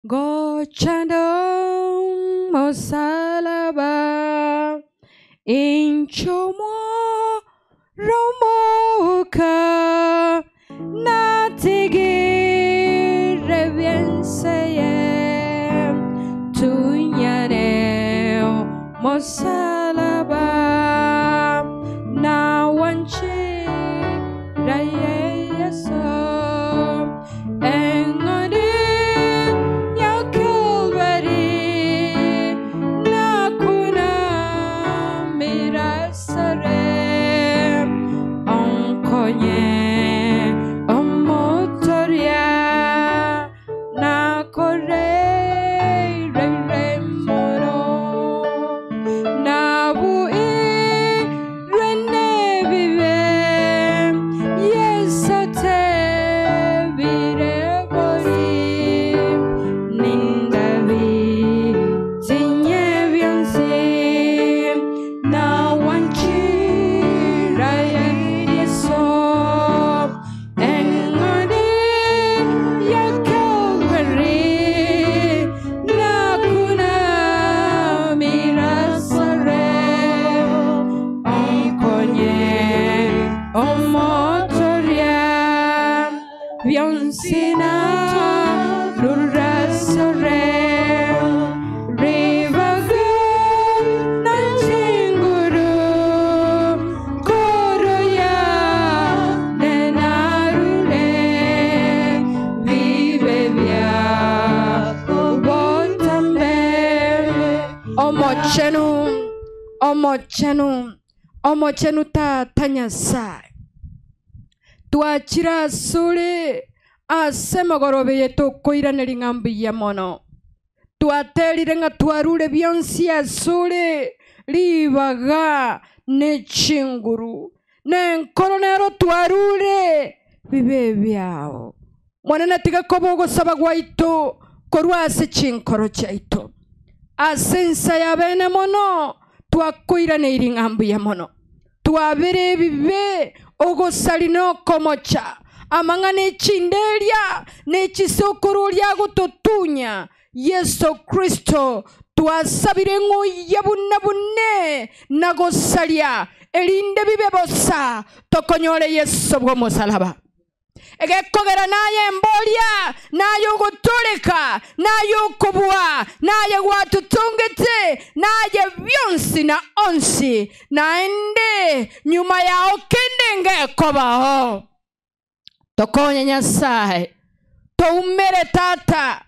Gochando mosalaba inchomo romoka natigi revienseye tunyareo mosalaba na wanchi raye yeso Omochenu ta tanyasa tuachira sule asemagorobe yeto koiraneri ngambi ya mono tuatelire nga tuarure bionsia sule libaga ne chinguru ne nkoronero tuarure bibe byao mwana tiga kobogo sabagwaito korwase chinkoro chaito asensa ya bene mono tuakoirane iri ngambu ya mono tuabere bibe ogosalino komocha amangane chindelia ne chisokoro lya gutotunya Yesu Kristo tuasabire ngo yabunabune nagosalia elinde bibe bosa tokonyole Yesu bwo musalaba egekogera naye mbolia nayo gutulika nayo kubwa naye watutungete naye byonsi na onsi naende nyuma yao kende ngekobao tokonye Nyasaye toumere tata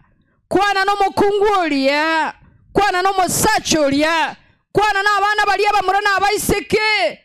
kwana no mukungulia kwana no musachulia kwana na abana bali abamurana abaiseke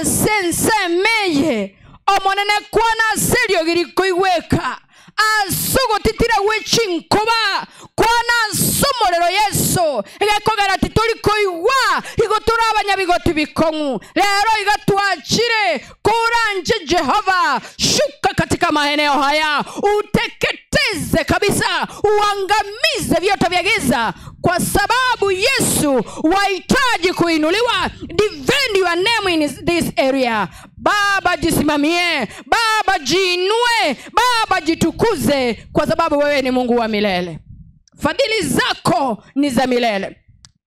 sensemeye omonene kwana serio giriko iweka asugo titira wechinkoba kwana somorero Yesu egakogera tituli koiwa igotura abanyabigoti bikongu lero igatwachire kuranje Jehova shuka katika maeneo haya uteketeze kabisa uangamize vyote vya giza kwa sababu Yesu wahitaji kuinuliwa. Defend your name in this area. Baba jisimamie, Baba jiinue, Baba jitukuze kwa sababu wewe ni Mungu wa milele. Fadhili zako ni za milele.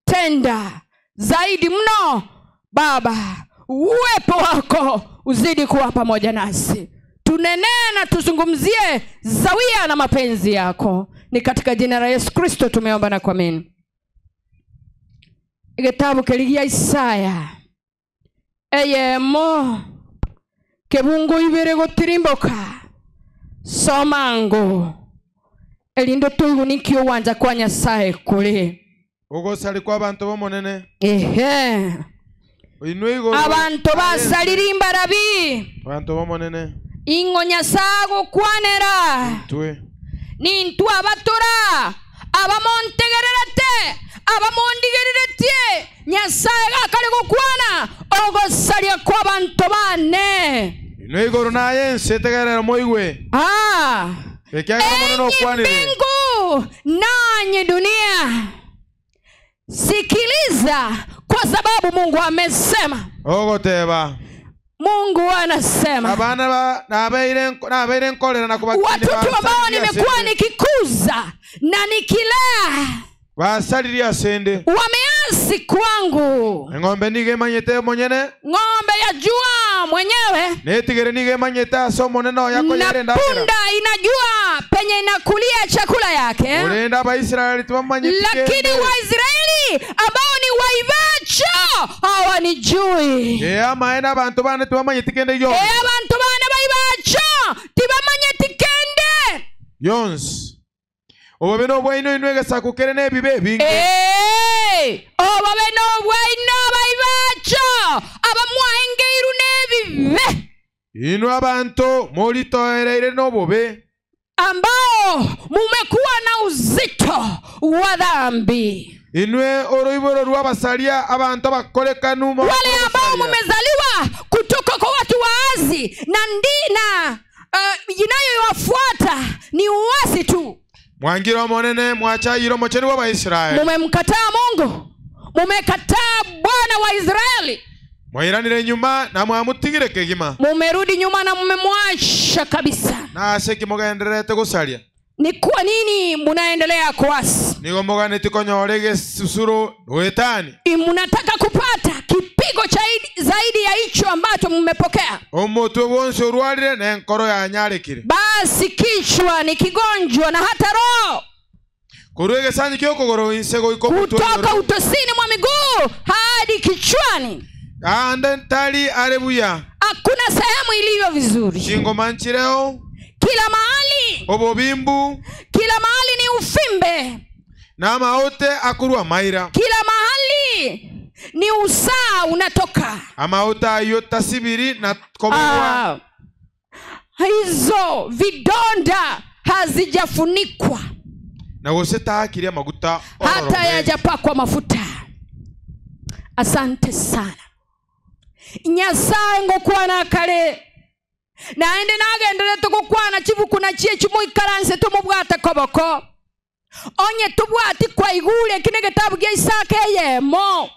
Tenda zaidi mno Baba, uwepo wako uzidi kuwa pamoja nasi. Tunenee na tuzungumzie zawia na mapenzi yako. Ni katika jina la Yesu Kristo tumeomba na kuamini. Kitabu kiligia Isaya eyemo kebungu ibere gotirimboka somango elindo tugunikyo wanja kwa Nyasaye kule ogosali kwa abantu bomonene abantu basalirimba rabi abantu bomonene ingo Nyasago kwanera nintu abatura abamontegererete abamondigererete Nyasaye akale gukwana ogosalia kwa abantu bane Noigoro naye nsetegerera moigwe mbingu nanyi dunia sikiliza kwa sababu Mungu amesema. Ogoteba Mungu anasema abana nabeire nkolera na kubakinira watoto ambao nimekuwa nikikuza na nikilea basaliri asende wameasi kwangu. ng'ombe nige manyete monyene, Ng'ombe yajua mwenyewe, netigere nige manyete asomo neno yako yere ndakira, na punda inajua penye inakulia chakula yake. urenda Baisraeli tubamanyete, Lakini Waisraeli ambao ni waivacho hawanijui. amaena abantu bane tubamanyete kende yo Abantu bane baivacho tibamanyete kende yons obabe no bwaino inwege sakukere ne bibe binge obabe no bwaino baivacho abamwengeiru nebibe ino abantu molitoereire no bobe ambao mumekuwa na uzito wa dhambi, inwe oroiboro rwabasalia abantu bakoleka numa, wale ambao mumezaliwa kutoka kwa watu waazi na ndina inayowafuata ni uasi tu. mwangira monene mwachayiro mocheni wa Baisraeli, Mumemkataa Mungu, mumekataa Bwana wa Israeli, mwiranire nyuma na mwamutigire kegima, mumerudi nyuma na mumemwacha kabisa. na seki mogenderete gusalia. Ni kwa nini munaendelea kuasi? Nigo moganeti konyorege susuru wetani, Mnataka kupata kipigo zaidi ya hicho ambacho mmepokea. omotwe wonse urwalire na nkoro ya nyarekire, Basi kichwa ni kigonjwa na hata roho, kurwege sanyi kyokogoro insego iko kutoka utosini mwa miguu hadi kichwani. ande ntali arebuya, Hakuna sehemu iliyo vizuri. shingo manchireo, Kila mahali, obobimbu, kila mahali ni ufimbe. na maote akurwa maira, Kila mahali ni usaa unatoka. amaota yota sibiri na kobowa, Hizo vidonda hazijafunikwa, na woseta akiria maguta hata yajapakwa mafuta. Asante sana Nyasaye ngokwana kale naende nagendere tukukwana chibukuna chie chimwikaranse tumubwata koboko onye tubwati kwa igule kine gitabu gya Isaka yemo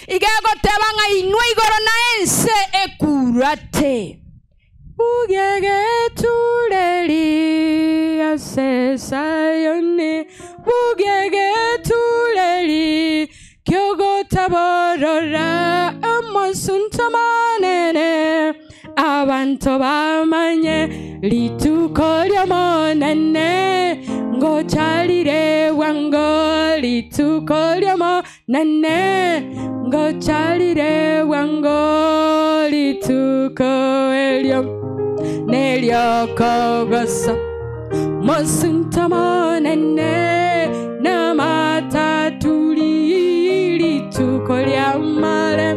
igego tebanga inwe igoro na ense ekurate ugege tuleli asesayone ugege tuleli kyogo taborora amosuntamanene abantu bamanye lituko lyomonene ngochalire wango lituko lyomonene ngochalire wango lituko elyo nelyokogosa mosuntamanene namatatuli lituko lyamale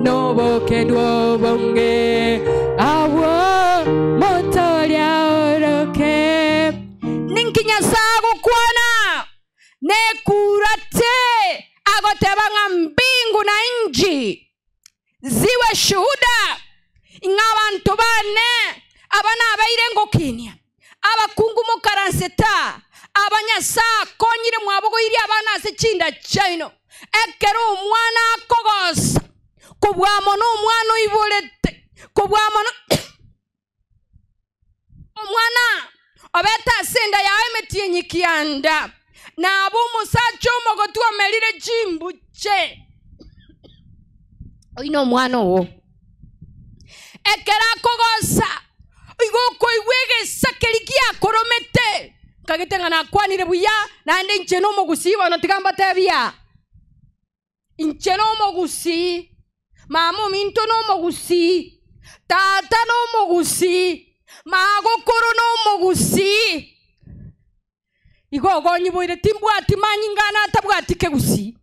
nobokedwo bonge awo motolia oroke ninkinyasago kwana nekurate agotebanga mbingu na inji ziwe shuhuda ing'abantu bane abana abairengo kinya abakungu mukaranseta abanyasa konyire mwabogo iri abana sechinda chaino ekero umwana kogosa kubwamo n'umwana uyiburete kubwamo umwana obeta senda yawe metie nyikianda na abu musacho mogotu amelire jimbuche oino mwana wo ekera kogosa igoko iwege sakelikia koromete kagitenga na kwanire buya nande ncheno mogusiba no tigamba tabia ncheno mogusi mamu minto no mogusi tata no mogusi magokoro no mogusi igogo nyiboire timbwati manyingana atabwati kegusi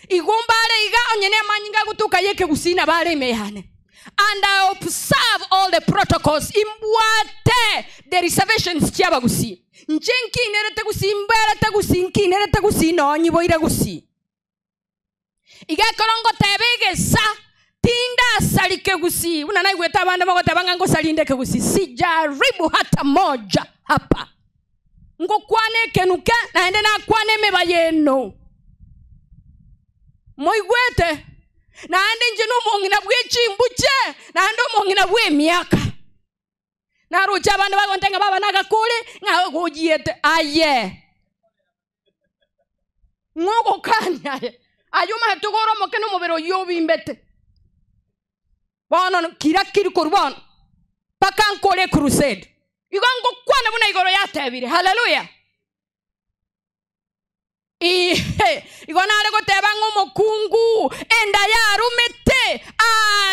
igombale iga onyene manyinga gutuka yeke gusina bare mehane. And I observe all the protocols imbwate the reservations chiaba gusi nchenki nerete gusi mbara tagusi nki nerete gusi no nyiboire gusi iga korongo tebege sa tinda salike gusi unana igweta abana bagotabanga ngo salinde ke gusi sijaribu hata moja hapa ngo kwane kenuke naende na kwane meba yeno moigwete naende nje n'omong'ina bw'ekimbuche naende omong'ina bw'emyaka narucha abandu bagontenga baba nagakule nga gojiete aye ngogo kanya ayuma tugoro moke no mubero yobimbete bono kira kiri kurban paka nkole crusade igongo kwana buna igoro yatebire haleluya igona ale goteba ngomokungu enda yarumete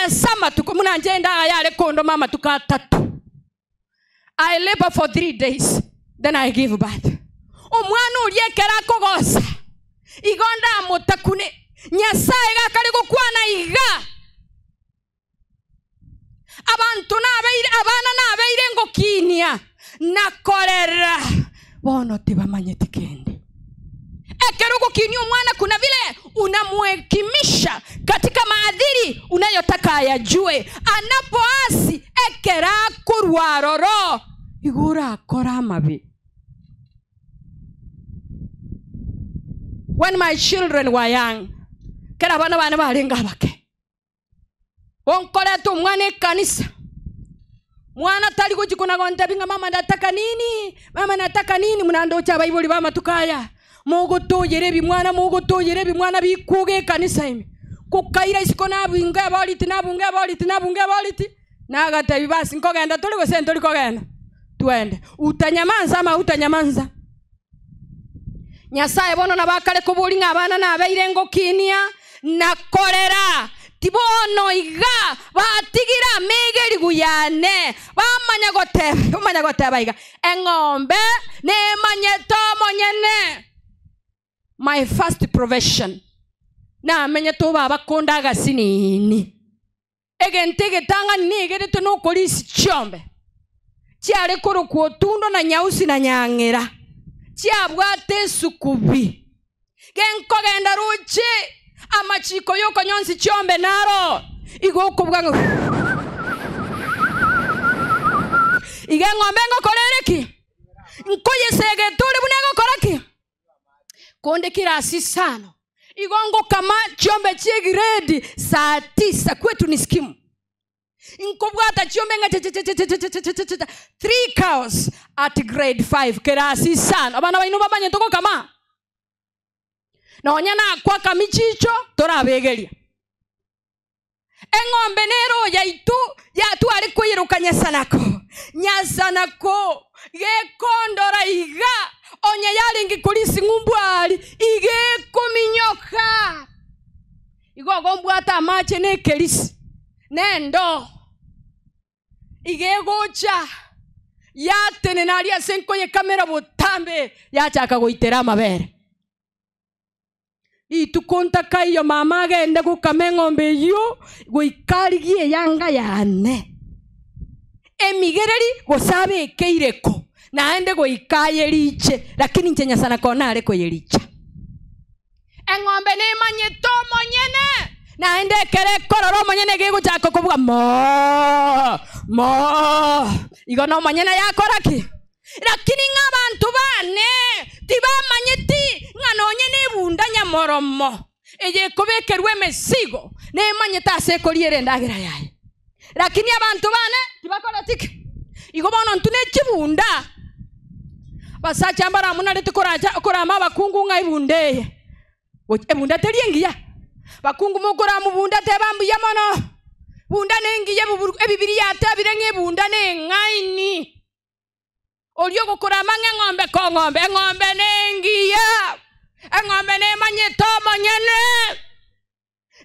sama tukumuna njenda yale kondo mama tukatatu I labor for 3 days then I give birth omwana uliekera kogosa igonda mutakune nyasaye gakali gukwana iga abantu nabeire abana nabeire ngokinia nakorera bono tibamanyete kende ekerugo kinyo mwana kuna vile unamwekimisha katika maadili unayotaka ayajue anapoasi ekera kurwaroro igura kora mabi. When my children were young kera bana bana balinga bake onkora tu mwana kanisa mwana tali kujikuna gonta binga mama nataka nini munando cha Bible bama tukaya mogo toyerebi mwana bikuge kanisa ime kukaira isikona binga baliti nagata bibasi nkogenda tuli go sento likogenda twende utanyamanza ama utanyamanza nyasaye bono nabakale kubulinga abana nabeire ngokinia nakorera tibono iga batigira megeri guyane bamanya goteba iga engombe ne manyeto monyene. My first profession na menyeto baba kondaga sinini egentege tanga nigere to no kolisi chombe chiare koro kuotundo na nyausi na nyangera chiabwate sukubi genko genda ruche amachiko yoko nyonsi chombe naro igoko bwango igengombe ngokorereki nkoye sege tuli bunego koraki konde kirasi sana igongo kama chombe chegiredi saa 9 kwetu ni skimu inkobwata chombe nga 3 cows at grade 5 kirasi sana abana bainu babanye toko kama na onyana kwa kamichicho torabegeria engombe nero yatu ali kuyiruka nyasanako gekondora iga onye yalingi kulisi ngumbwali ige kuminyoka igogombwata amache nekelisi nendo ige gocha yatene nalia senkoye kamera botambe yachaka goitera mabere itukonta kayo mama agende gukame ngombe yo goikarigie yanga yane emigereri gosabe keireko naende goikaye liche lakini nchenya sana kona ale koyericha engombe ne manyeto monyene naende kere kororo monyene gego chako kuvuga mo igono monyene yakoraki lakini ng'abantu bane tibamanyeti ng'anonyene bundanya moromo eye kobekerwe mesigo ne manyeta sekoliere ndagira yaye lakini abantu bane tibakora tiki igobono ntune kibunda basacha mbara munali tukoraja korama bakungu ngaibundeye ebunda teriengiya bakungu mukora mubunda tebambu yamono bunda nengiye ebibiri yatabire ngebunda nengaini olyo gukora manga ngombe ko ngombe nengiya engombe ne manyeto monyene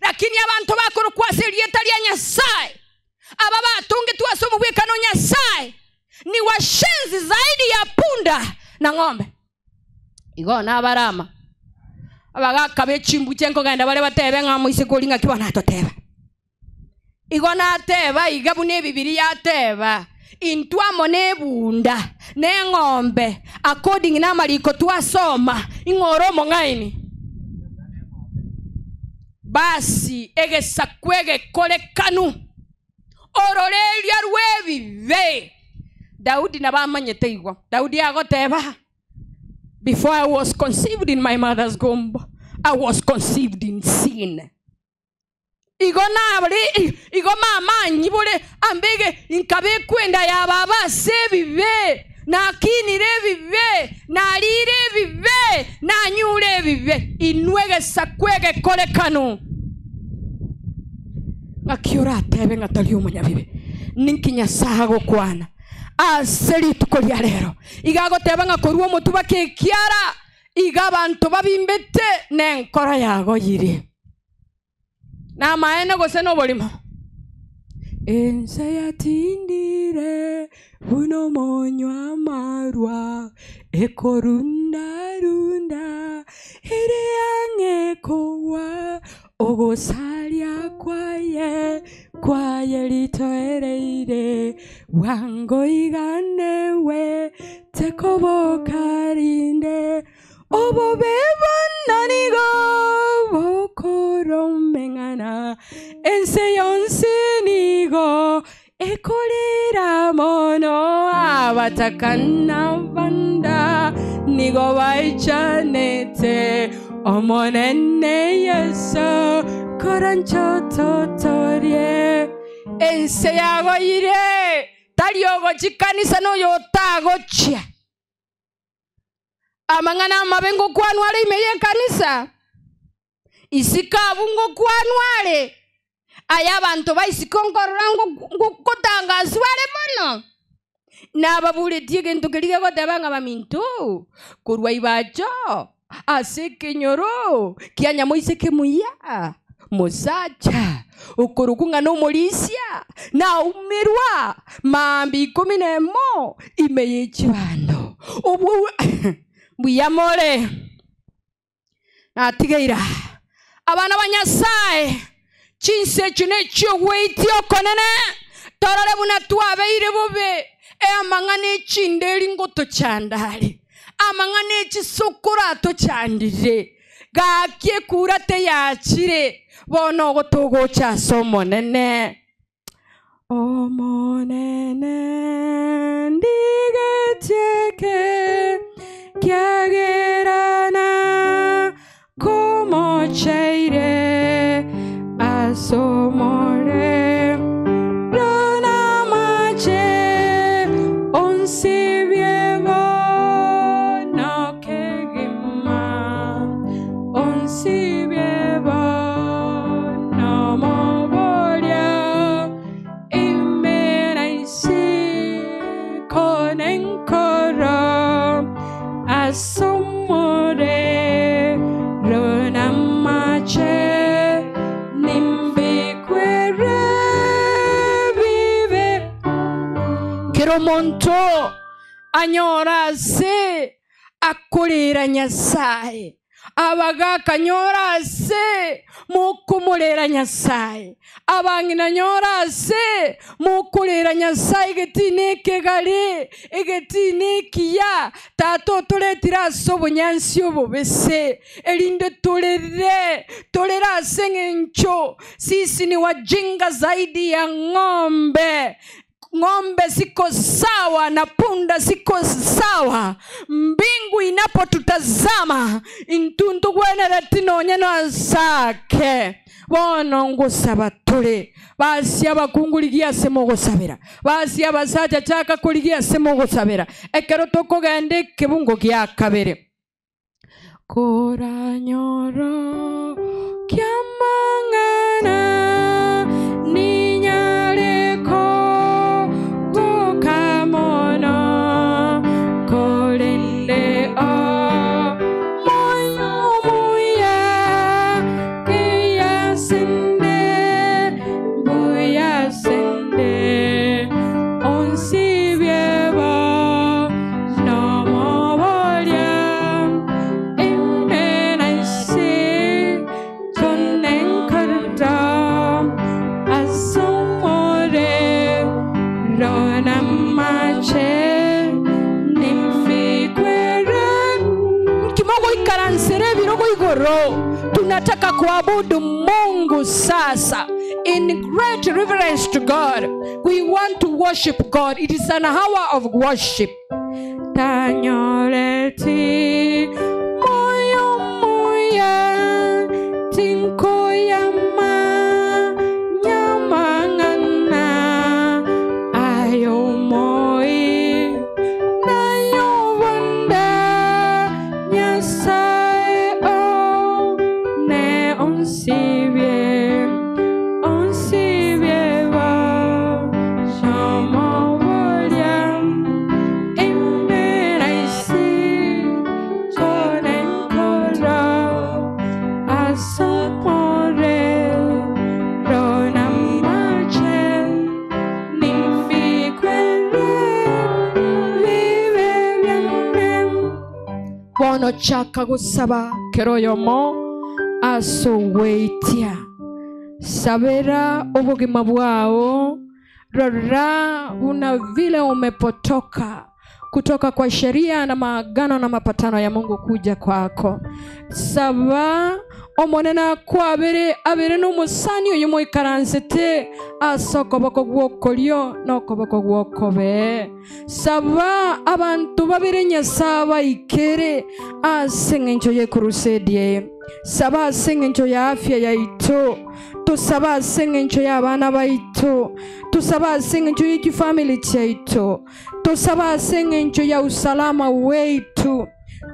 lakini abantu bakuru kwaselie talia nyasaye aba batunge tuasomu bwekano nyasaye ni washenzi zaidi ya punda na ngombe igona abarama abagaka bechimbuche nko ganda bale batebe nga muise kolinga kibona atoteba igona ateba igabu ne bibiri yateba intwamo ne bunda ne ngombe according na maliko twasoma ingoromo ngaini basi egesakwege kolekanu ororelia rwebive Daudi na bamanyete Igwa Daudi agoteba before I was conceived in my mother's womb I was conceived in sin igo mama nyibule ambege inkabe kwenda ya baba sebibe na kinire bibe na lire bibe na nyure bibe inwege sakwege kole kanu ngakiora atebe ngatali umunyabibe ninkinya sahago kwana aseri tukolia lero igago teba ngakorwa mutuba kekiara iga bantu babimbete nenkora yago yiri na maene gose no bolimo ense yatindire buno monyo amarwa ekorunda runda ere angekowa ogosalia kwaye litoereire wango iganewe tekobokarinde obobeba nanigo bokoromengana ense yonsenigo ekolera mono abatakana banda nigo baichanete omonene yeso korancho totorie ense yago ire taliogo chikanisa no yotago chia amangana mabengo kwanwale imeye kanisa isikabungo kwanwale aya bantu baisikonkorango ngukotangazwale mono nababule tiege ntukelige gotebanga bamintu kurwa ibacho aseke nyoro kianya moiseke muya musacha ukurukunga no molisia na umirwa mambi 11 imeye chibando ubu buyamore natigeira abana banyasaye chinse chine cyo weitio konene torore buna twabeire bobe amangane chinderi ngoto chandali amangane chisukura to chandire gakie kurate yachire bono gotogo cha somonene omonene ndigetieke kiagerana como chaire asomore rona mache onsi viego no kegima onsi viego no moboria imena isi con encoro asomore rona mache monto anyorase akolera nyasaye abagaka nyorase mukumulera nyasaye abangina nyorase mukulera nyasaye getineke gale egetinekiya tato toletira sobonyansi obobese elinde tolera sengencho sisi ni wajinga zaidi ya ng'ombe siko sawa na punda siko sawa mbingu inapotutazama intuntu gwenera tinonyeno zake bono ngusaba tule basi abakunguligia semogosabera basi abasaja chaka kuligia semogosabera ekero tokogende kebungo kya kabere koranyoro kyamangana tunataka kuabudu Mungu sasa in great reverence to God. We want to worship God. It is an hour of worship. Tanyoreti moyo moya tinkoyama chaka gusaba keroyomo asoweitia sabera ubugima bwao rora una vile umepotoka kutoka kwa sheria na maagano na mapatano ya Mungu kuja kwako. Saba omonena kwa abere n'umusani uyu mu ikaransete asokoboko gwokolyo nokoboko gwokobe. Saba abantu babere nyasaba ikere asengenjo ye crusade. Saba asengenjo ya afya ya ito. Tusaba asengenjo ya abana baito. Tusaba asengenjo ya family chaito. Tusaba asengenjo ya usalama wetu.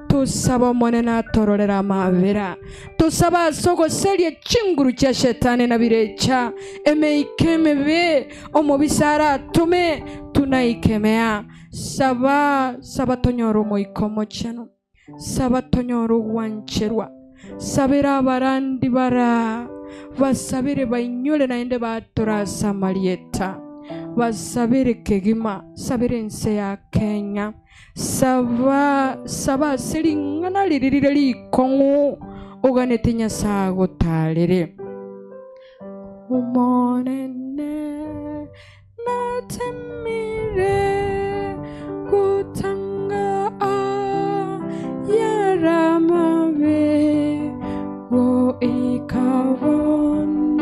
Tusaba monena tororera mavera. Tusaba sogo selie chinguru cha shetani na birecha. Emeikemebe omobisara tume tunaikemea. Saba tonyoro moikomo cheno. Saba tonyoro wancherwa. Sabira barandi bara. Basabire bainyole na ende batora Samarieta. Basabire kegima. Sabire nse ya Kenya. Saba selingana liririli kongu. Uganete nyasago talere. Umonene natemire kutanga yaramabe wo ikawon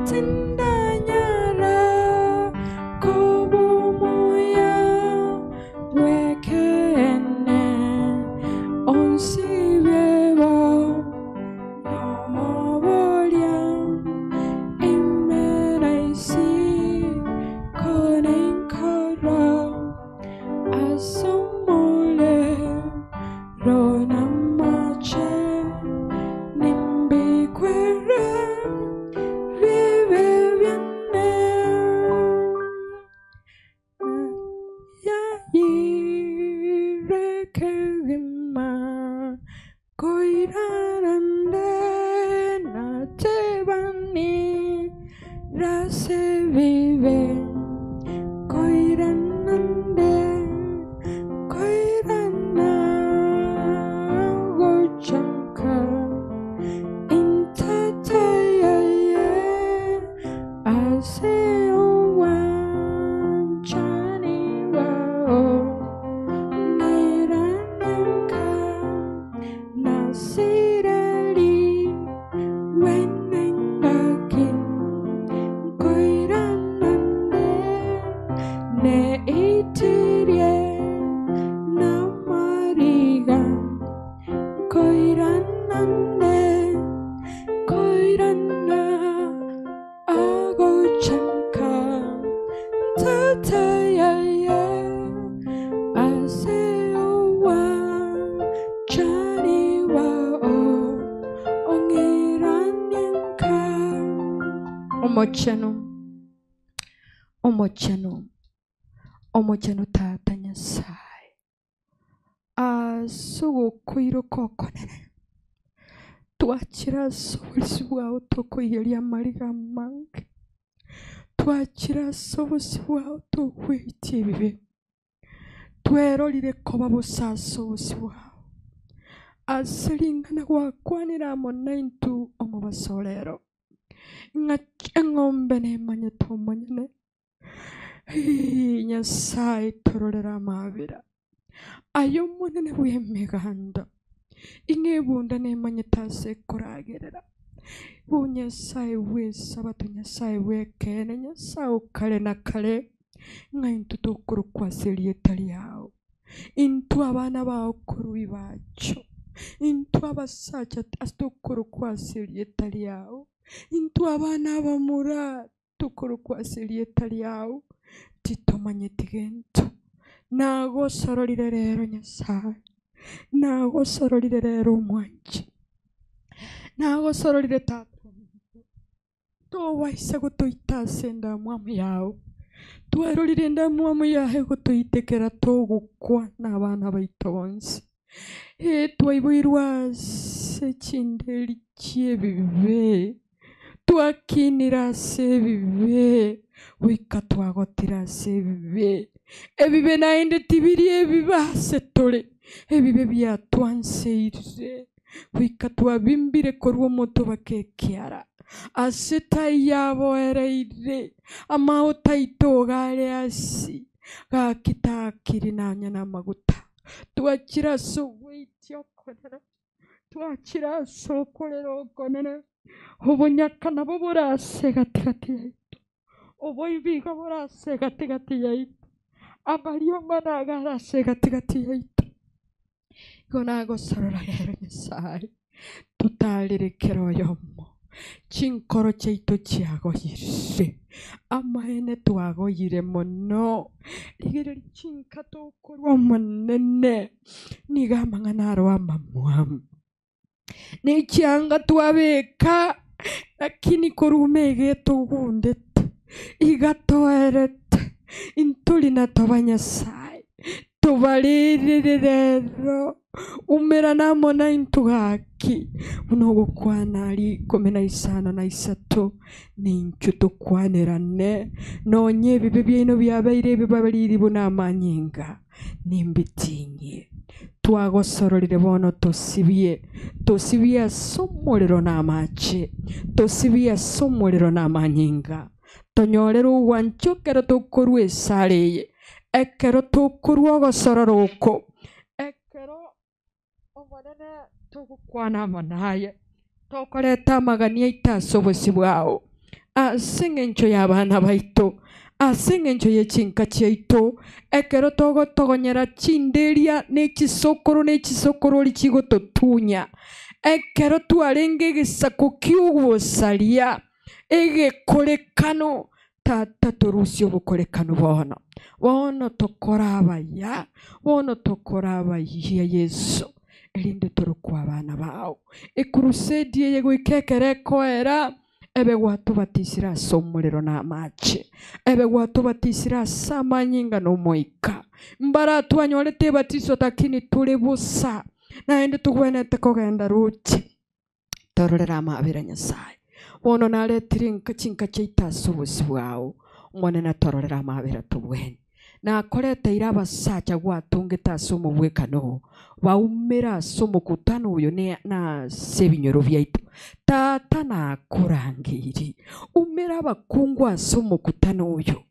tindanyara kobumoya wekene onsibewa nomobolia imeraisi konenkara asomole ronamache nimbikwere vive viene yayirekegima koirarande natebani rase vive koiranande koirana gochaka intatayaye aseowa chani wao nerananka nasirali wenengakin koiranande ne itirie namariga koiranande koirana agochanka tatayaye aseowa chani wao ongiranyanka omochano tata nyasaye asugo koiro kokonene twachira sobusi bwao tokoyeria mariga mange twachira sobusi bwao tokwetie bibe twerorire koba busaso busi bwao asilingana gwakwanira monentu omubasolero ng'ombe nemanye tomanyene nyasaye tororera mabira ayo monene bw'emiganda ingebunda nemanye tase koragerera bunyasaye w'esabato nyasaye w'ekene nyasaye kale na kale ng'aintu tokuru kwaseli etali yao intu abana bao kurubi bacho intu abasacha astokuru kwaseli etali yao intu abana bamura tukuru kwaseli etali yao titomanye tigento nago sororire rero nyasaye nago sororire rero mwanje nago sororire tatu waisa gutuitase ndamu yao twarorire ndamu yahe gutuitekera tugukwa n'abana baito bonse twaibwirwa secinderi cyebibe twakinira sebibe wika twagotira sebibe ebibe naende tibiri ebibase tole ebibe byatwanseire wika twabimbire korwo moto bakekiara aseta yabo ereire amaota itogare asi gakitakiri nanya n'amaguta twakira soweityo konera twakira sokorero konera ubunyaka nabo burase gatigati yaito uboibiga burase gatigati yaito abariyo managara se gatigati yaito gonago sorora yero Nyasaye tutalirekero yomo chinkoro cheito chiagoyire amahene twagoyire mono ligere chinkato korwa monene niga Amangana ro amamwamu nechianga twabeka lakini korumege tugundete igatoerete intulina tobanyasai tubalirerero umera namona intugaki unogo kwana ali 13 ninchuto kwanerane nonye bibe byino byabaire bibabaliri bunamanyinga nimbitinye twagosororire bono tosibye somolero n'amache tosibye somolero n'amanyinga tonyorero wanchokero tokorwa esareye ekero tokorwa gosororoko ekero omonene togukwana manaye tokoreta amagania itasobosi bwao asengencho y'abana baito asengencho y'echinka chiaito ekero togonyera chinderia n'ekisokoro lichigototunya ekero twarenge gisako kiugosalia egekorekano tata torusio bukorekano bono tokorabaya Yesu elinde torukwa abana bao ekrusedi yegwikekere koera ebe gwatubatisira somulero n'amache ebe gwatubatisira samanyinga n'omoika mbara twanyorete batiso takini tuli busa naende tugwenete kogenda ruti tororera amabira Nyasaye bono naletire nkachinka cheitasobosi bwao mwana tororera amabira tubweni na korete iraba sacha gwatungeta somo bwekano baumera somo kutano uyo na sebinyoro byaitu tata na kurangiri umera bakungwa somo kutano uyo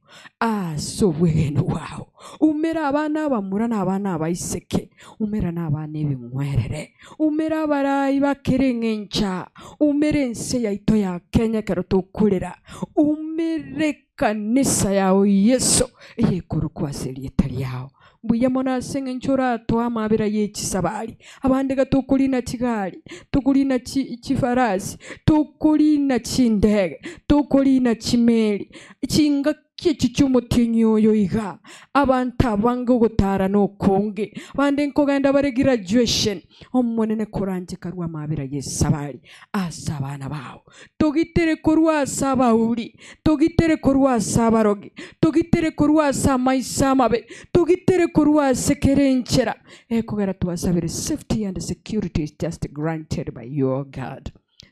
sobwenu wao umera abana bamura n'abana abayiseke umera n'abana ebimwerere umera barayi bakerengencha umera ense yaito ya Kenya karotokulera umere kanisa yao Yesu yekuru kwaseli etali yao mbuye mona sengenchora to amabira yechisabali abande gatukulina chigali tukulina chifarasi tukulina chindege tukulina chimeli chinga kichichumutinyo yoiga abantu abango gutara no konge bande nkogenda bare graduation omonene koranje karwa mabira yesabali asabana bawo tugitere korwa sabauri tugitere korwa sabarogi tugitere korwa samaisamabe tugitere korwa sekerenchera ekogera tubasabire safety and security is just granted by your God.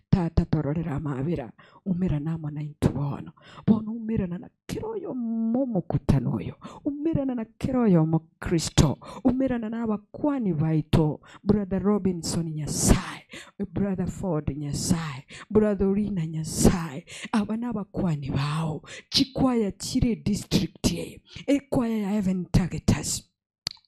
Tata tororera mabira umera nama na intubono bono umera na kiroyo momo kutanoyo umera na kiroyo mo Kristo umera na abakwani baito brother Robinson Nyasaye brother Ford Nyasaye brother Rina Nyasaye abana abakwani bao chikwaya chire district ye ekwaya ya Evans Targetas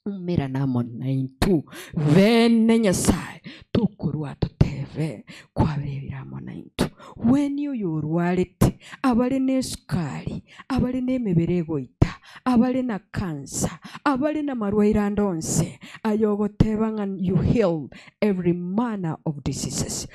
umera namo na intu vene Nyasaye tukurwa toteve kwaberera mo na intu when you yorwalete abale nesukali abale nemeberego ita abale na cancer abale na marwaira ndonse ayogotebanga you heal every manner of diseases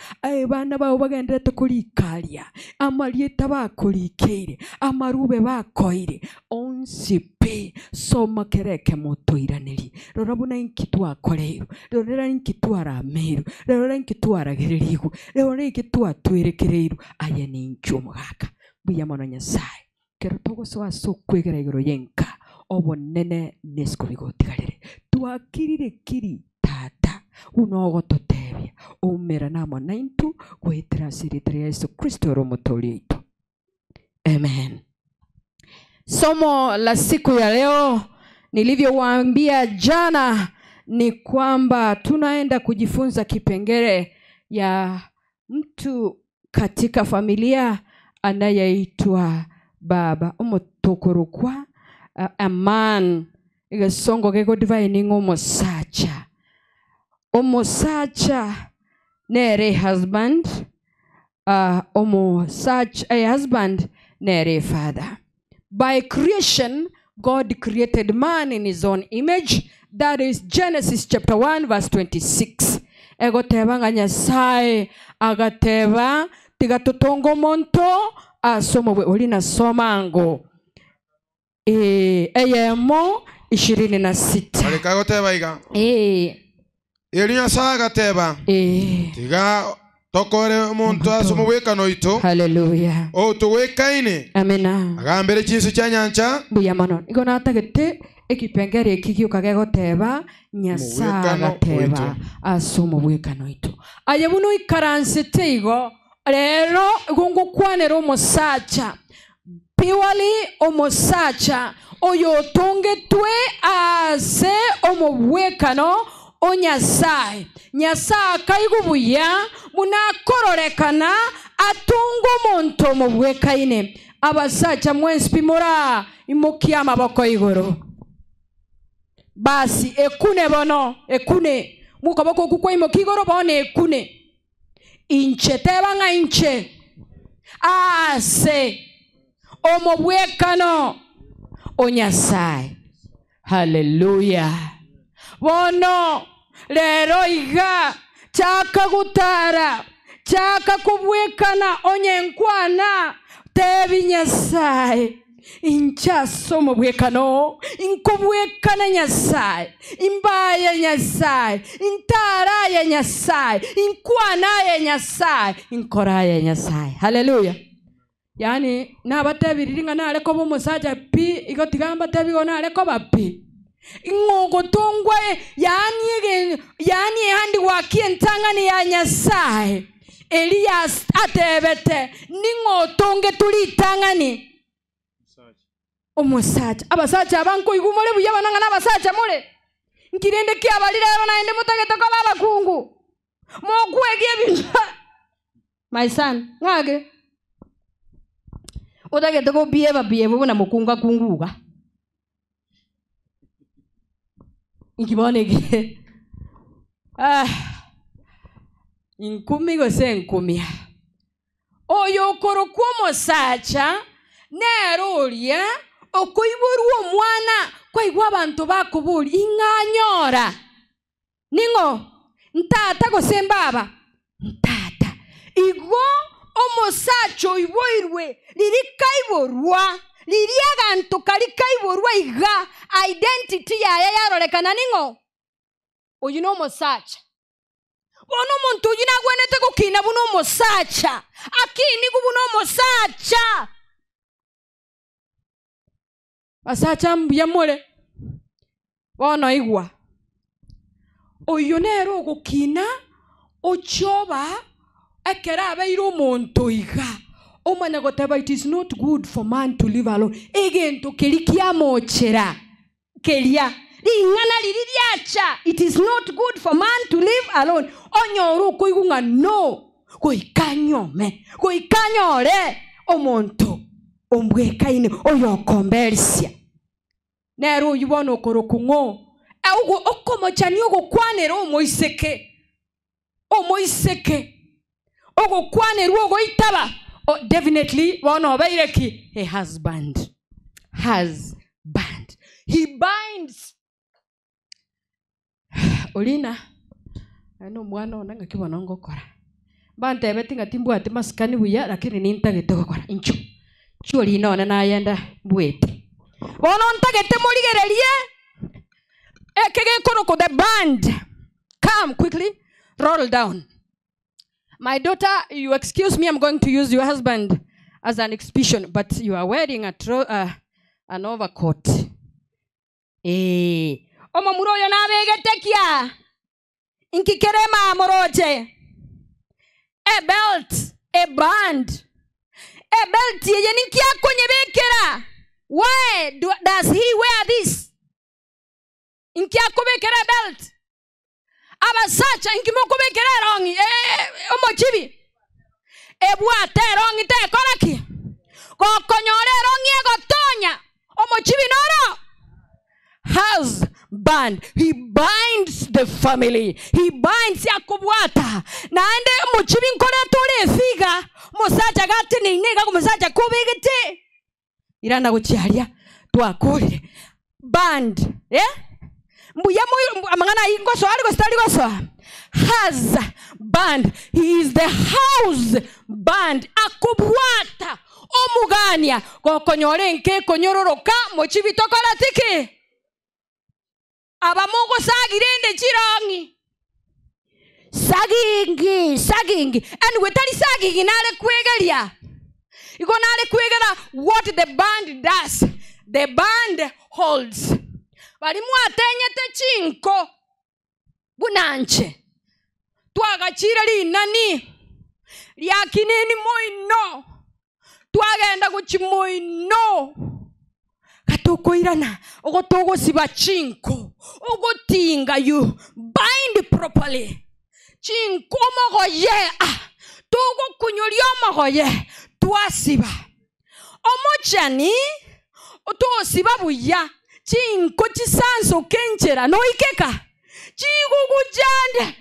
bana bawo bagendera tokulikalia amalieta bakulikeire amarube bakoire onsipe soma kereke motoiraneri rorabuna inkitwa koreyo rorera inkitwa rameru rorera inkitwa ragererigo rorera inkitwa twerekereiro ayeni nchumugaka buya mono nyasaye kero togosoa sokwegera igoro yenka obonene nesko bigotigarire twakirire kiri tata unogototebia umera namo naintu gwetera siritria Yesu Kristo romotori yetu. Amen. Somo la siku ya leo nilivyowaambia jana ni kwamba tunaenda kujifunza kipengele ya mtu katika familia anayeitwa baba omutokorokwa a man igasongo gego divine omusacha nere husband omusacha a husband nere father. By creation God created man in his own image. That is Genesis chapter 1 verse 26. Egoteba nga nyasaye agateba tigatotongo monto asomo we olina somango eyemo 26. Aleka goteba iga. Eliya saga teba. Tiga tokore monto asomo weka noito. Hallelujah. O to wekaine. Amena. Agambere chinsi cha nyancha. Buya mano. Igona atagete ekipengere ekigyo kagegoteba nyasaga teba asomo weka noito. Ayebuno ikaransete igo rero gongokwanera omusacha. Purely omusacha oyo tongetwe ase omubwekano onyasaye nyasaye kaigubuya munakororekana atunga omuntu omubwekaine abasacha mwensi pimura imukia amaboko igoro basi ekune bono ekune mukaboko kukwa imukia igoro bono ekune inche teba nga inche ase omubwekano onyasaye. Hallelujah. Bono lero iga chaka gutara chaka kubwekana onyenkwana tebi nyasaye incha somo bwekano inkubwekana nyasaye imbaya nyasaye intara ya nyasaye inkwana ya nyasaye inkora ya nyasaye. Hallelujah. Yani nabatabiriringa naleko bomusaja pi igotigamba tabigo naleko bapi ingogotongwe yani handi wakie ntangani ya nyasaye Elias atebete ningotonge tulitangani omusaja abasaja abanko igumole buyabananga nabasaja mule nkirende kyabalira naende mutagete ko babakungu mogwegie bintu my son ngage utagete ko biye buna mukunga kunguga ikibonege inkumi gose nkumia oyo korokwo musacha neroria okoiborwa omwana kwaigwa abantu bakubuli inganyora ningo ntata gose mbaba ntata igo omusacho iboirwe lirikaiborwa liriagantu karikaiborwa iga identity yaya yarorekana ningo uyu no musacha bono muntu uyu nagwenete gukina buno musacha akini gubuno musacha asacha mbiyamole bono igwa uyu nero gukina ochoba ekera abeiro muntu iga omanya goteba it is not good for man to live alone egento kelikia mochera kelia ingana liriacha it is not good for man to live alone onyoro koigunga no koikanyome koikanyore omonto ombwekaine oyo kombersia nero yubono korokungo augo okomochani ogokwanera omoiseke ogokwanera ogoitaba. Oh, definitely bono baireki a husband he binds olina ano mwana onanga kibona ngokora bante betinga timbu ati maskani buya lakini nintagete gukora incho choli nona nayenda bwete bono ntagete murigererie ekege koroko the band come quickly roll down. My daughter, you excuse me, I'm going to use your husband as an exhibition, but you are wearing an overcoat. Omo muroyo na begetekia. Inkikerema moroje. A belt, a band. A belt ye ninkia kwenye bekera. Why does he wear this? Inkia kubekera belt. Abasacha inkimoko bekera rongi. Omo chibi. Ebuate rongi te koraki. Kokonyore rongi egotonya. Omo chibi noro. Husband. He binds the family. He binds yakubwata. Na ende mochibi nkore tole figa. Musacha gati ni nega kumusacha kubigite. Iranda kuchiaria tuakole. Band. Mbuya amangana ingoso aliko stali goso. Husband. He is the house band. Akubwata. Omugania. Kokonyore nke konyororoka mochibi tokola tiki. Abamongo sagirende chirangi. Sagingi. And wetali sagingi nale kwegelia. Iko nale kwegela what the band does. The band holds. Bali muatenyete chinko. Bunanche. Twagachira li nani. Lyakineni moino. Twagenda kuchimoino. Katoko irana. Ogotogo siba chinko. Ogotinga you. Bind properly. Chinko mogoye. Togo kunyolio mogoye. Tuasiba. Omochani. Oto siba buya. Chinko chisanso kenchera. No ikeka. Chigugujande.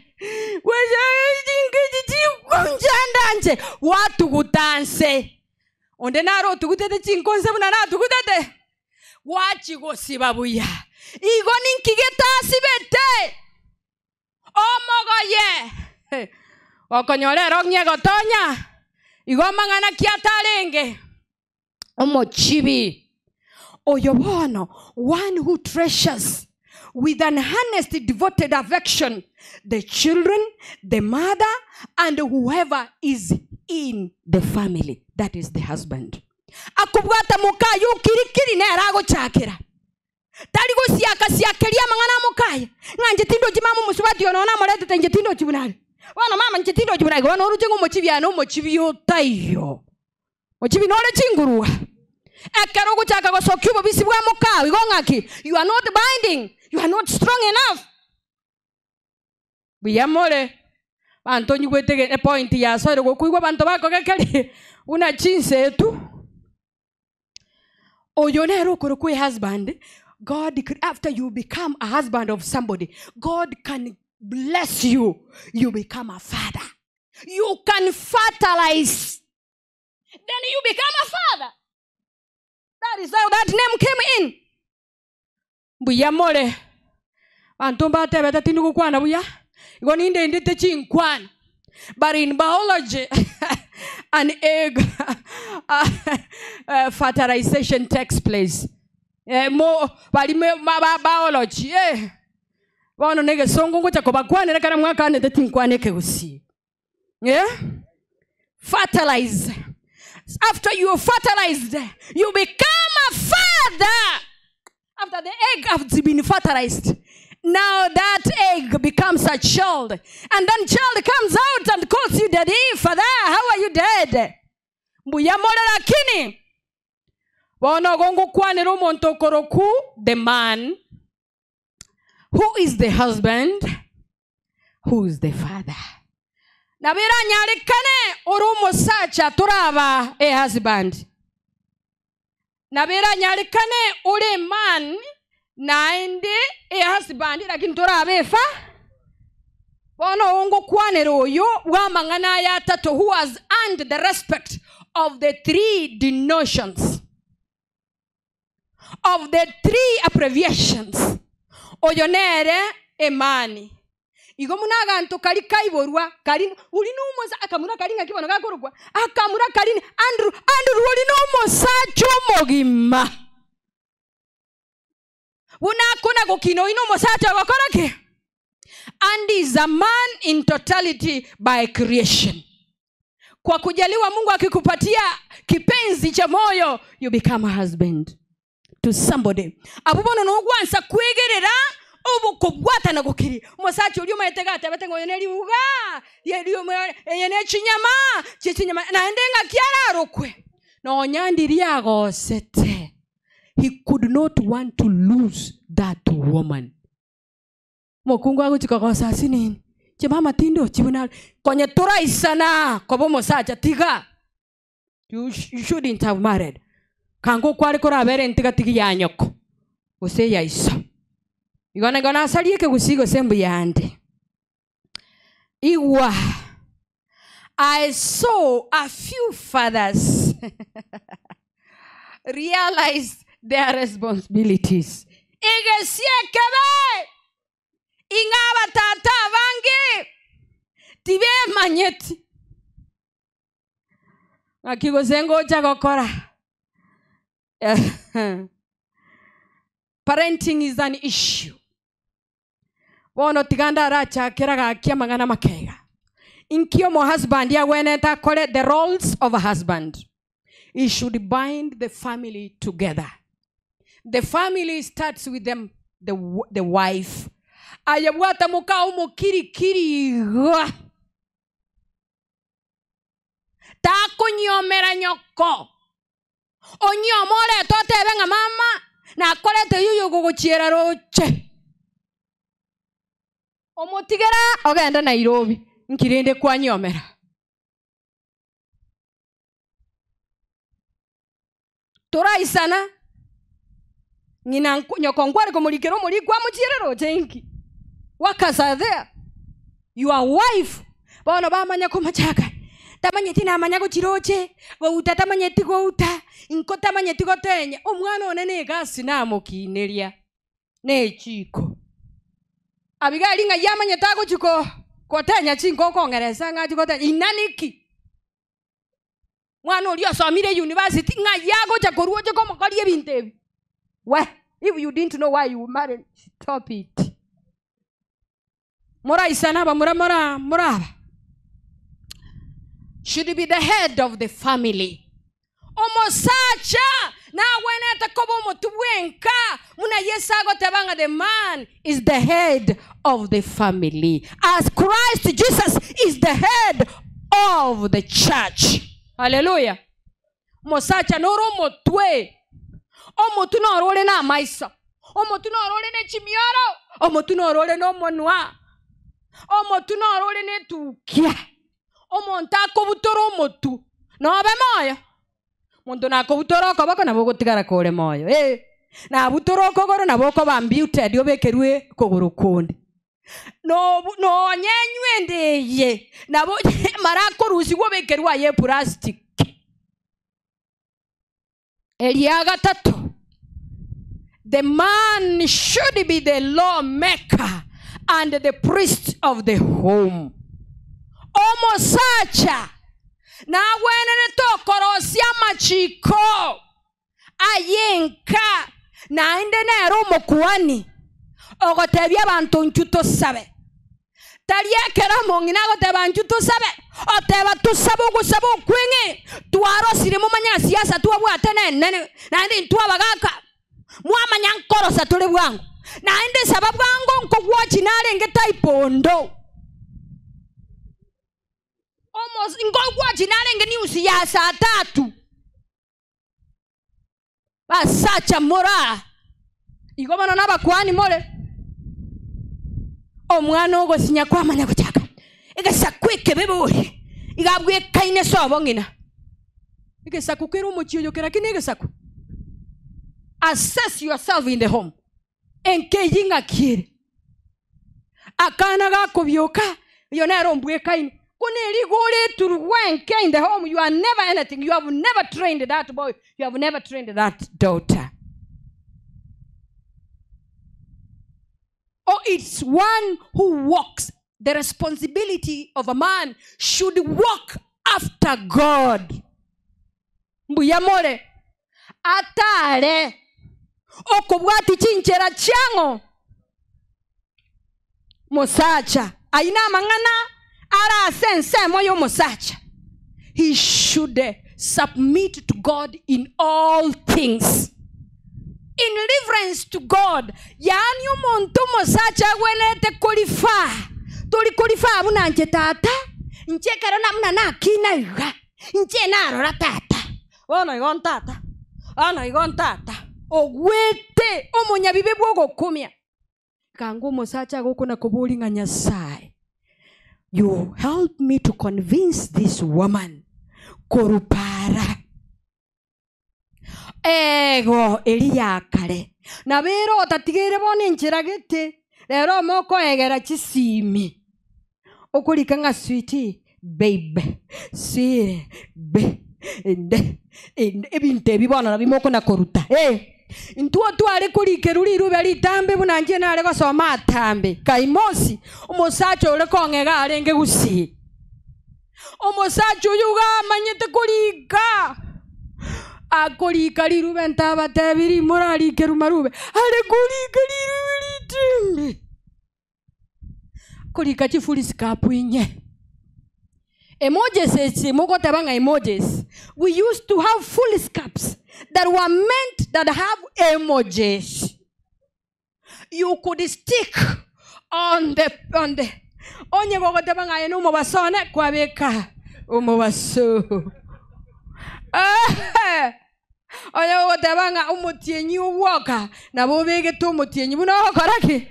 Chigugujande. Watu gutanse. Onde naro tugutete chinko nsebu na tugutete. Wachigo sibabuya. Igo ninkigeta sibete. Omogoye. Okonyole ronye gotonya. Igo mangana kiatalenge. Omochibi. Oyobono. One who treasures with an earnest devoted affection the children, the mother, and whoever is in the family. That is the husband. Akubwata mukayo kirikiri nerago chakira. Taligo siakeria mangana mukayo. Nganje tindo jimamu musubati onona morete tenje tindo jibunali. Wana mama nje tindo jibunali wana urujengo mochibiano mochibiyo tayo. Mochibi nole chingurua. Ekerogo chaka go sokyubo bisibwa mukayo igongaki. You are not binding. You are not strong enough. Biyamole. Antonio wetege a point ya so go kuigwa bantu bako gekali. Una chinse tu. Oyonero korokwe husband. God, after you become a husband of somebody, God can bless you. You become a father. You can fertilize. Then you become a father. That is how that name came in. Buyamole. Antomba tebe tatindu kwana buya. Igoni ndete chinkwana. But in biology, an egg fertilization takes place. More biology. Wano nege songo ngocha kobakwane rekana mwaka ane techinkwane keusi. Yeah? Fertilize. After you are fertilized, you become a father. After the egg has been fertilized, now that egg becomes a child. And then child comes out and calls you daddy, father, how are you dead? Mbuyamole lakini. Bono gongo kwane rumonto koroku, the man. Who is the husband? Who is the father? Nabira nyalikane urumo sacha turaba a husband. Nabira nyalikane ure man naende a husband lakini turaba efa. Bono ongo kwane royo wamangana ya tato who has earned the respect of the three denominations, of the three abbreviations. Oyonere emani. Igo munaga nto kali kaiborwa kali uli no moza akamura kali ngakibono gakorwa akamura kali Andrew uli no moza chomogima una kuna gokino ino moza chagokorake. And is a man in totality by creation. Kwa kujaliwa Mungu akikupatia kipenzi cha moyo, you become a husband to somebody. Abubono no gwansa kwegerera obukobwata na gukiri. Musachi uli umayetega atabete ngo yoneri uga. Yeri yene chinyama na ndenga kiara rokwe. No nyandiri agosete. He could not want to lose that woman. Mokungu aguchikogosa sinini. Chimama tindo chibuna konye tora isana kobo musacha tiga. You shouldn't have married. Kango kwari kora bere ntiga tigi yanyoko. Ose ya isa. Igona asaliye ke gusigo sembu yande. Igwa. I saw a few fathers realize their responsibilities. Igesie kebe. Ingaba tata vangi. Tibe manyeti. Akigo zengo chakokora. Parenting is an issue. Wono tiganda racha kiraga kia Amangana makega. Inkio mo husband ya weneta kole the roles of a husband. He should bind the family together. The family starts with them, the wife. Ayabuata muka umo kiri. Tako nyomera nyoko. Onyo mole tote venga mama. Na kole te yuyu kukuchiera roche. Omotigera ogenda Nairobi. Nkirende kwa nyomera. Tora isana. Nina nyokongwari kumulikero mulikwa muchiera roche inki. Workers are there. Your wife. Bono ba manya kumachaka. Tamanyeti na manya ko chiroche. Go uta tamanyeti go uta. Inko tamanyeti go tenya. Omwana onene gasi na mokineria. Ne chiko. Abigali nga yamanyeta go chiko. Ko tenya chinko kongereza nga chiko tenya. Inaniki. Mwana oli asomire university nga yago cha koruoje ko mokali ebintebi. Well, if you didn't know why you married, stop it. Mora isanaba mora. Should be the head of the family. Omosacha na weneta kobo motuwenka muna yesago tabanga. The man is the head of the family, as Christ Jesus is the head of the church. Hallelujah. Mosacha noro motwe. Omotu no role na maisa. Omotu no role ne chimioro. Omotu no role no monwa. Omotu no role ne tukia. Omonta kobutoro motu. No be moyo. Monto na kobutoro ko bako na boko tigara kole moyo. Na butoro kogoro na boko bambiute dio bekerwe kogoro konde. No nyenywende ye. Na bo marako rusi go bekerwa ye plastic. Eliaga tato. The man should be the lawmaker and the priest of the home. Omosacha na wenene tokorosia machiko ayenka na ende na romo kuani ogotebia bantu nchuto sabe talia kera mongina goteba nchuto sabe oteba tusabu gusabu kwingi tuaro sire mu manya siasa tuabwate nene na ende tu Abagaka mwamanya nkoro satule bwangu na ende sababu bwangu nkogwachi nale ngeta ipondo. Almost ingogwa jinale ngeni usiya saa 3. Basacha mora. Igomana nabakwani mole. Omwana ogo sinya kwa manya kuchaka. Igasa kweke bebori. Igabwe kaine sobo ngina. Igasa kukero mochiyo kera kine igasa ku. Assess yourself in the home. Enke yinga kire. Akana ga kubyoka yonero mbwe kaine. In the home, you are never anything. You have never trained that boy. You have never trained that daughter. Oh, it's one who walks. The responsibility of a man should walk after God. Mbuyamore. Atare. Okobwati chinchera chango. Mosacha. Aina Amangana. Ara sense moyo mosacha. he should submit to God in all things. In reverence to God. Yani umuntu musacha wenete qualify. Tuli qualify abuna nje tata. Nje karona muna na kina yuga. Nje na rora tata. Ono igon tata. Ono igon tata. Ogwete omunya bibe bwogo kumya. Kangu musacha goko na kubulinga Nyasaye. You help me to convince this woman. Korupara. Ego eliyakale. Na bero tatigere bone nchiragete. Lero moko egera chisimi. Okulika nga sweetie. Babe. Sweetie. Babe. Inde. Ebinte bibona na bimoko na koruta. Intuwa tuwale kulike ruli rubeli tambe bunanje na aleko soma tambe. Kaimosi. Omosacho uleko ngega alenge gusi. Omosacho yuga manyete kulika. Akolika lirube ntaba tebiri morali kerumarube. Ale kulika lirube litembe. Kolika chifuli skapu inye. Emojis moko tabanga emojis. We used to have full scaps that were meant that have emojis. You could stick on the onye moko tabanga eno mobasone kwa beka umobaso. Oyo wotabanga umutienyi uwoka na bobege to umutienyi buno koraki.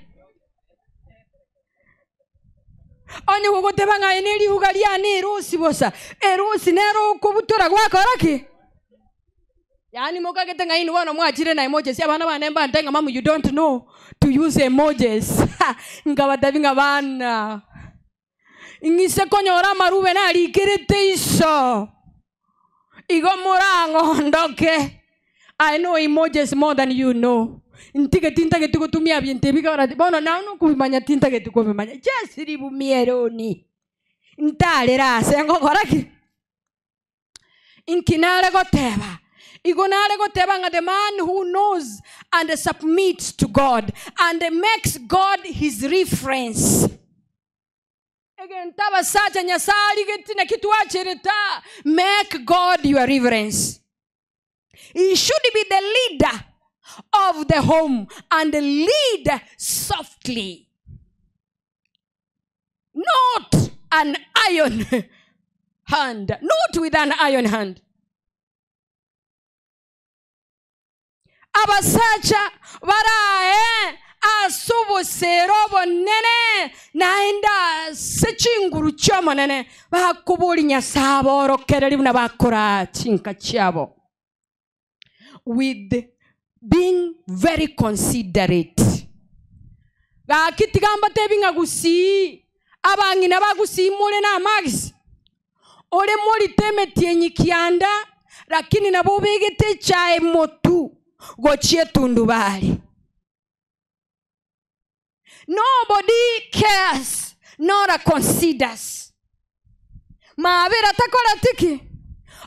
Onye wotabanga eneli ugalia ne rosi bosa erosi nero kubutora gwa koraki. Yani mokagete nga inu wana mwachire na emojis abana banemba ntenga mamu you don't know to use emojis. Ngabatavinga bana. Ingise konyora marube na likerete iso. Igo morango ndoke. I know emojis more than you know. Intige tinta ke tuko tumia biente bika bono na no kubimanya tinta ke tuko bimanya. Just ribu mieroni. Intale ra sengo koraki. Inkinale goteba. Igonale goteba nga the man who knows and submits to God and makes God his reference. Again, taba sacha nyasali getina kituachereta. Make God your reverence. He should be the leader of the home and lead softly. Not an iron hand. Not with an iron hand. Abasacha bara asubu serobo nene naenda sechinguru choma nene bakubuli nyasabo rokereri na bakora chinka chabo with being very considerate. Ga kitigamba tebinga gusi abangina bagusi mule na magis ole moli temetienyi kianda lakini nabo begete chae motu gochie tundubali. Nobody cares nor considers. Maabera takola tiki.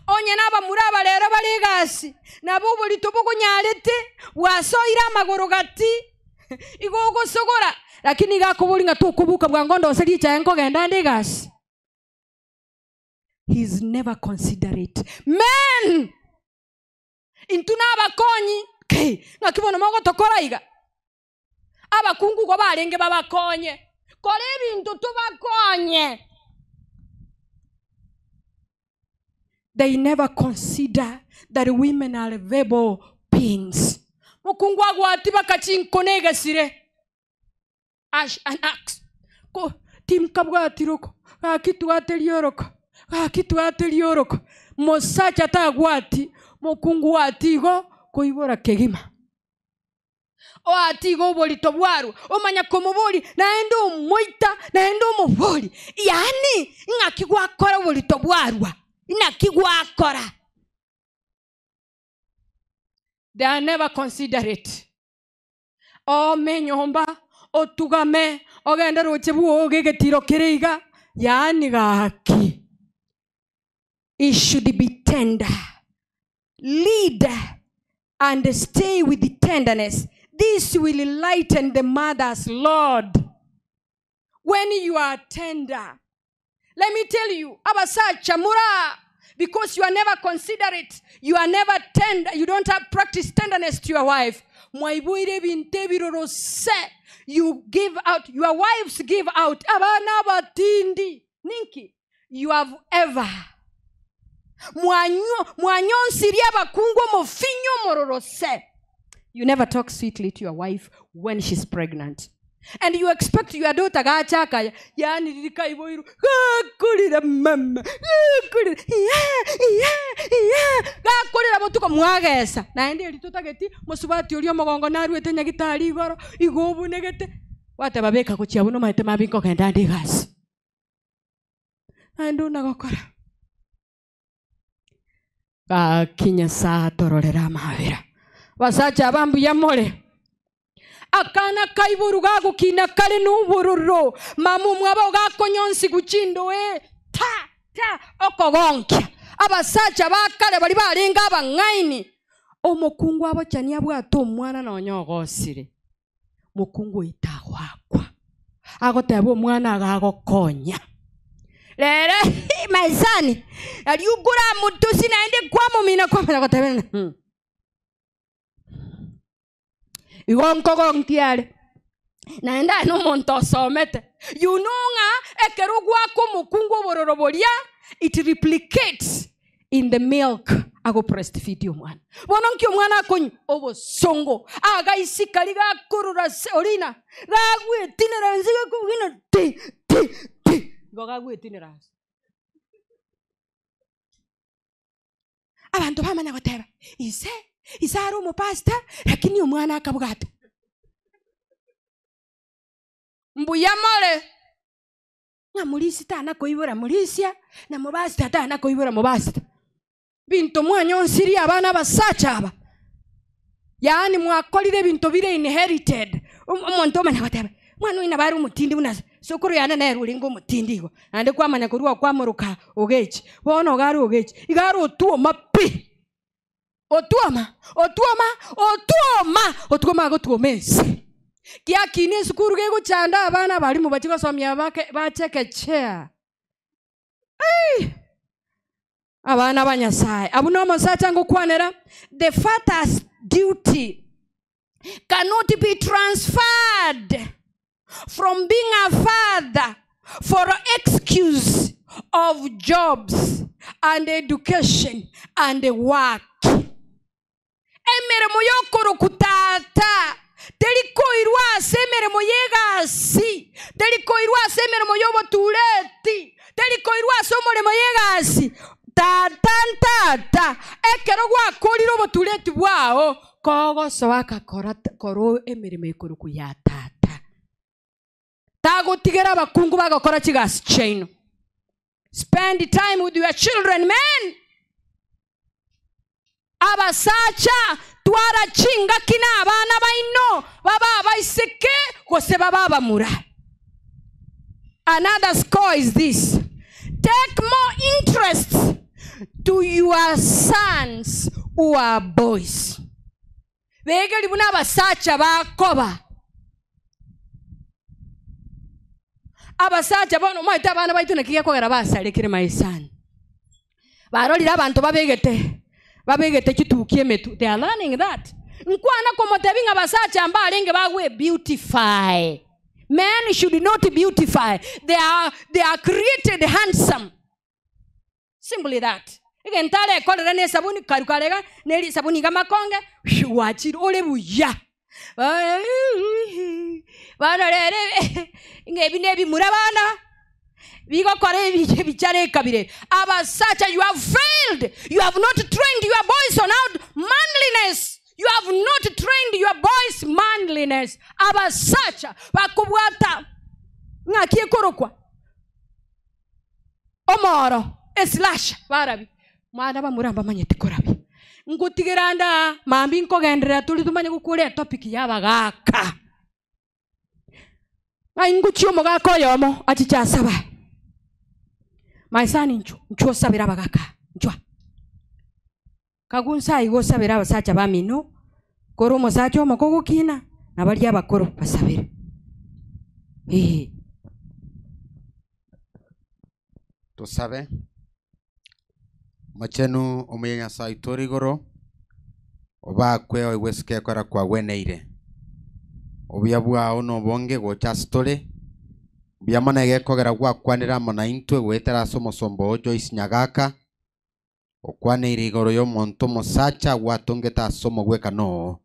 Onye naba muraba lero baligasi. Nabubu litubuku nyalete. Wasoira magorogati. Igogo sogora. Lakini gakubuli nga tukubuka bwangondo oselicha enko genda ndigasi. He's never considerate. Men! Intuna abakonyi. Kei. Ngakibono mongo tokora iga. Abakungu kwa balenge babakonye. Kole bintu tubakonye. They never consider that women are verbal beings. Mukungu agwati bakachinkonega sire. Ash and axe. Ko tim kabwati roko. Akitu atelioroko. Akitu atelioroko. Mosacha tagwati. Mukungu atigo koibora kegima. O atigo bolito bwaru omanya komoboli naendo moita naendo moboli yani ngakigwa akora bolito bwarwa inakigwa akora. They are never considerate. O menyomba otugame ogenda rochebu ogegetiro kereiga yani gaki. It should be tender. Lead and stay with the tenderness. This will enlighten the mother's Lord. When you are tender. Let me tell you, abasacha mura because you are never considerate, you are never tender, you don't have practice tenderness to your wife. You give out, your wives give out. Ninki, you have ever you never talk sweetly to your wife when she's pregnant. And you expect your daughter gachaka yani likaiboiru gakulira mama gakulira botuko mwagesa na ndi litutageti musubati ulio mogongo narwete nyagitari igoro igobu negete wate babeka ku chiabuno mahete mabinko kenda ndigasi andu nagokora kinya saa tororera mavira basacha bambu yamole akana kaiburu gago kina kale nubururo mamu mwabo gakonyonsi guchindo ta okogonkia abasacha bakale bali balinga abangaini omukungu abo chani abwato omwana nonyogosire mukungu itagwakwa agotebo omwana agagokonya lere maisani aliugura mutusi naende kwa mumina kwa gotebena igonkogontiare naenda no monto somete yununga ekerugwa ko mukungu bororoboria it replicates in the milk ago breastfeed omwana bononki omwana akonyi obosongo aga isikali ga kurura orina gagwetinera nziga kugina ti gagwetinera abantu bamanya goteba isaro mo pasta lakini omwana akabugata mbuyamole na mulisi tana koibora mulisia na mubasta tana koibora mubasta bintu mwanyo nsiri abana basacha aba yani mwakolire bintu bire inherited omuntu omanya batebe mwana ina bari umutindi unaza sokuru yana na rulingo umutindigo ande kwamanya kuruwa kwamuruka ogechi bono gari ogechi igaro tuo mapi Otuoma gotuomensi. Kia kine sukuru gego chanda abana bali mu bachigo somya bachekechea. Abana banyasai. Abuno mosacha ngokwanera the father's duty cannot be transferred from being a father for excuse of jobs and education and work. Emeremo yokoro kutata teliko irwa semeremo yegasi teliko irwa semeremo yobotuleti teliko irwa somoremo yegasi tata ekero gwa koliro botuleti bwao kogo soaka koro emeremo ikoro kuyatata tago tigera bakungu bagakora kigasi chain. Spend time with your children, men. Abasacha twara chinga kina abana baino baba baiseke gose baba bamura. Another score is this: take more interest to your sons who are boys. Begeli buna abasacha bakoba abasacha bono maita abana baitu nakiya kogera basalekire maisani barolira abantu babegete kitukie metu. They are learning that. Nkwana komotebinga basacha ambalenge bagwe beautify. Men should not beautify. They are created handsome. Simply that. Igentale kolera ne sabuni karukalega neli sabuni gamakonge wachiri ole buya. Bararere ngebinebi murabana bigo kore bichare kabire abasacha. You have failed. You have not trained your boys on manliness. You have not trained your boys manliness. Abasacha bakubwata ngakie korokwa omoro eslash barabi mwana bamuramba manyete korabi ngutigeranda mambi nkogendera tuli tumanye gukure topic y'abagaka ainguchyo mogako yomo achichasaba. My son ncho sabira abagaka ncho kagunsa igo sabira abasacha bamino koro mosacho mokogo kina nabali abakoro basabire tusabe machenu omenya saitori goro oba kweo igwesike kora kwa weneire obya bwao no bonge gocha story bya manege kogera gwa kwanira mona intwe gwetera somosombo Joyce Nyagaka okwaneire igoro yo monto mosacha watongeta somo gweka no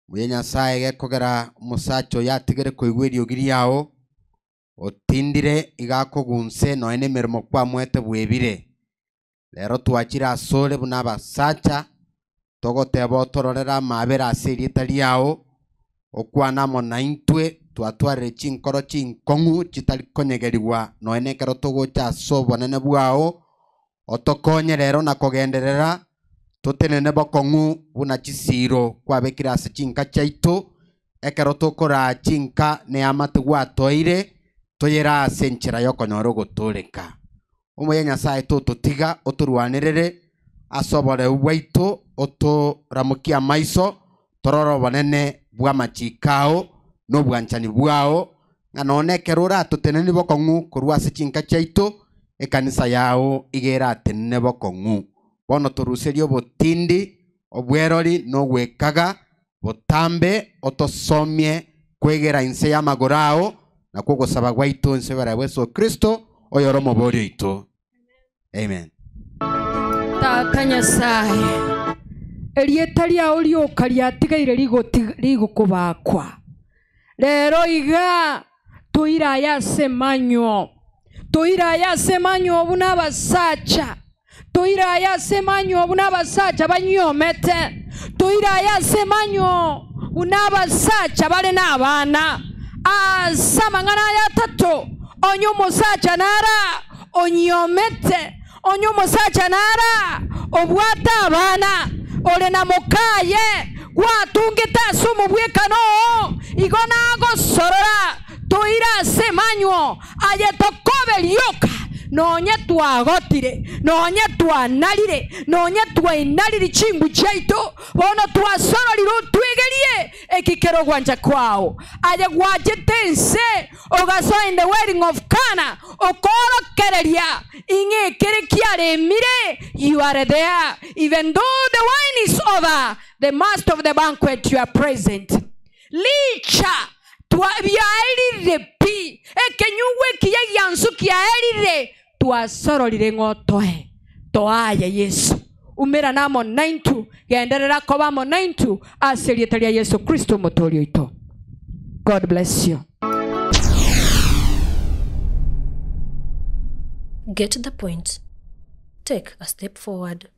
muyenya sae kogera musacho yatigere koigwerio giriao otindire igakogunse no ene mermo kwa mwete bwebire lero twachira asole buna basacha togote botororera mabera asiri taliao okwana mona intwe twatware chinkoro chinkongu chitali konyegeriwa no ene kero togocha sobo nene bwao otokonye lero na kogenderera totenene bokongu buna chisiro kwa bekira se chinka chaito ekero tokora chinka ne amate gwatoire toyera senchera yokonyoro gotoleka omuyenya sae totiga oturwanirere asobore waito otoramukia maiso tororo bonene bwa machikao no bwanchani bwao nganone kerura totenene bokongu kurwa se chinka chaito ekanisa yao igera tenene bokongu bono toruserio botindi obwerori no gwekaga botambe otosomie kwegera inse ya magorao na kugosaba gwaito inse bara Yesu Kristo oyoromo borio ito. Amen. Tatanya sai erieta liao lioka liatigaire ligukubakwa lero iga tuiraya semanyo buna basacha tuiraya semanyo buna basacha banyomete tuiraya semanyo buna basacha bale n'abana Amangana ya tato onyo musacha nara onyomete onyo musacha nara obwata abana ole na mokaye gwatungita sumu bwekano igona gosorora toira semanyo ayetokobe lyoka nonye twagotire nonye twanalire nonye twainalire chingu chaito bono twasororiro twegerie ekikero gwanja kwao aye gwajetense ogaso in the wedding of Cana okoro kereria inge kerekiare mire you are there even though the wine is over the master of the banquet you are present licha twabiairire pi ekenyuwe kiya yansu kiairire twasororire ngotoe toaya Yesu umera namo 92 genderera kobamo 92 aserietalia Yesu Kristo motorio ito. God bless you. Get the point. Take a step forward.